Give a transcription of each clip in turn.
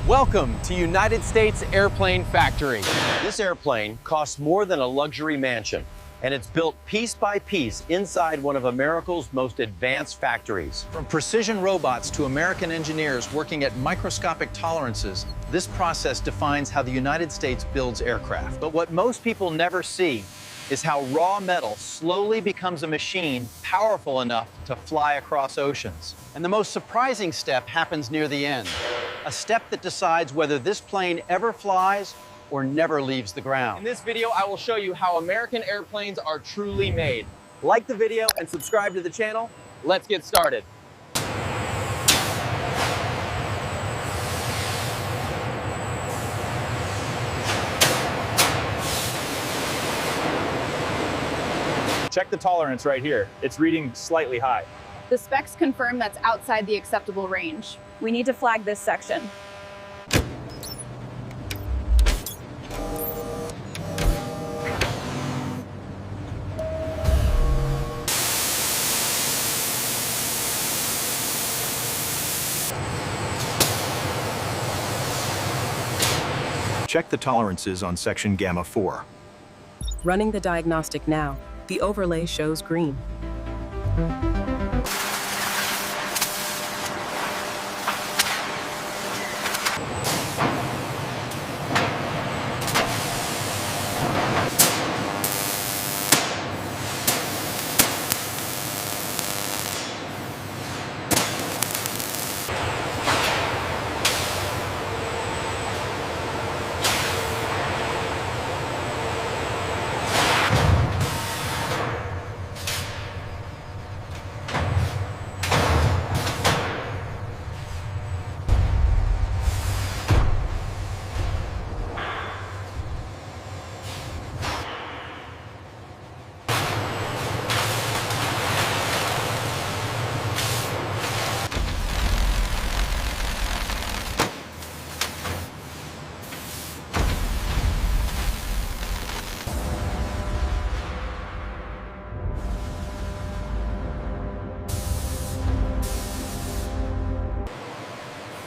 Welcome to United States Airplane Factory. This airplane costs more than a luxury mansion, and it's built piece by piece inside one of America's most advanced factories. From precision robots to American engineers working at microscopic tolerances, this process defines how the United States builds aircraft. But what most people never see is how raw metal slowly becomes a machine powerful enough to fly across oceans. And the most surprising step happens near the end, a step that decides whether this plane ever flies or never leaves the ground. In this video, I will show you how American airplanes are truly made. Like the video and subscribe to the channel. Let's get started. Check the tolerance right here. It's reading slightly high. The specs confirm that's outside the acceptable range. We need to flag this section. Check the tolerances on section Gamma 4. Running the diagnostic now. The overlay shows green.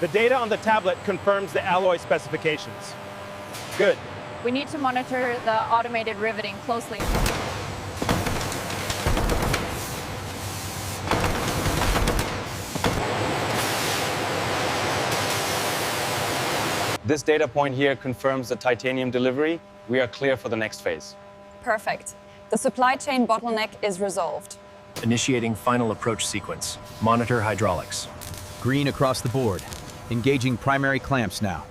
The data on the tablet confirms the alloy specifications. Good. We need to monitor the automated riveting closely. This data point here confirms the titanium delivery. We are clear for the next phase. Perfect. The supply chain bottleneck is resolved. Initiating final approach sequence. Monitor hydraulics. Green across the board. Engaging primary clamps now.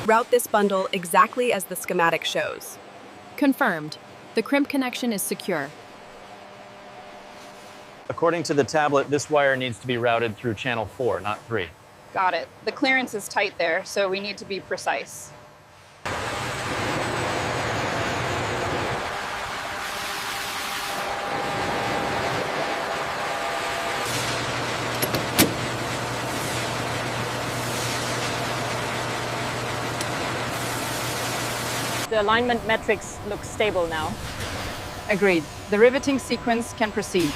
Route this bundle exactly as the schematic shows. Confirmed. The crimp connection is secure. According to the tablet, this wire needs to be routed through channel 4, not 3. Got it. The clearance is tight there, so we need to be precise. The alignment metrics look stable now. Agreed. The riveting sequence can proceed.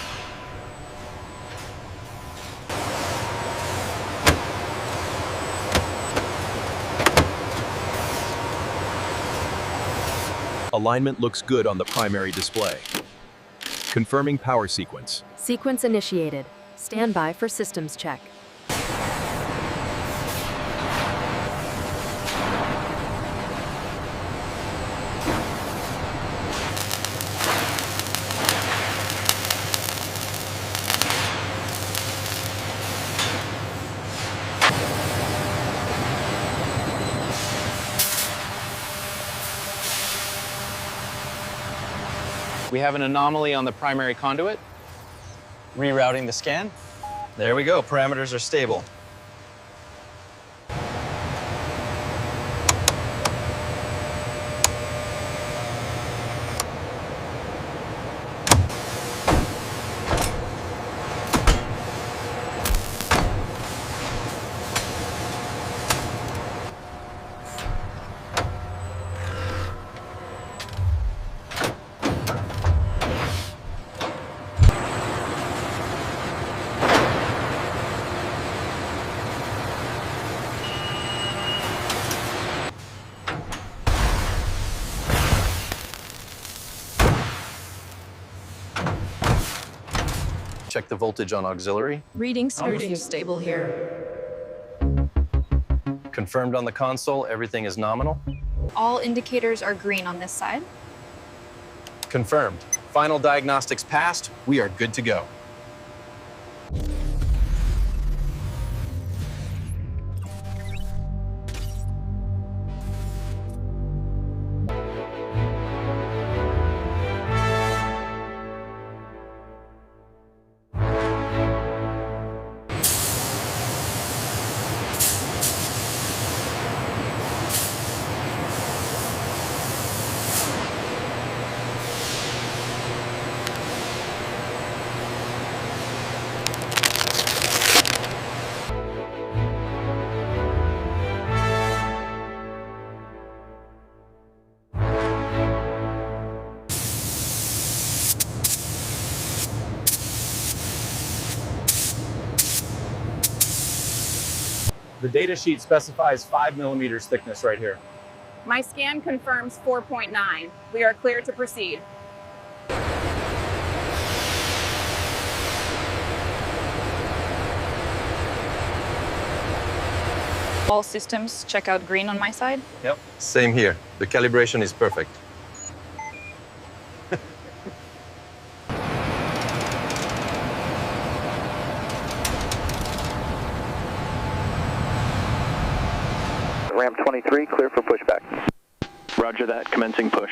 Alignment looks good on the primary display. Confirming power sequence. Sequence initiated. Stand by for systems check. We have an anomaly on the primary conduit. Rerouting the scan. There we go, parameters are stable. Check the voltage on auxiliary. Readings seem stable here. Confirmed on the console, everything is nominal. All indicators are green on this side. Confirmed. Final diagnostics passed. We are good to go. The data sheet specifies 5 millimeters thickness right here. My scan confirms 4.9. We are clear to proceed. All systems check out green on my side. Yep. Same here. The calibration is perfect. Ram 23, clear for pushback. Roger that, commencing push.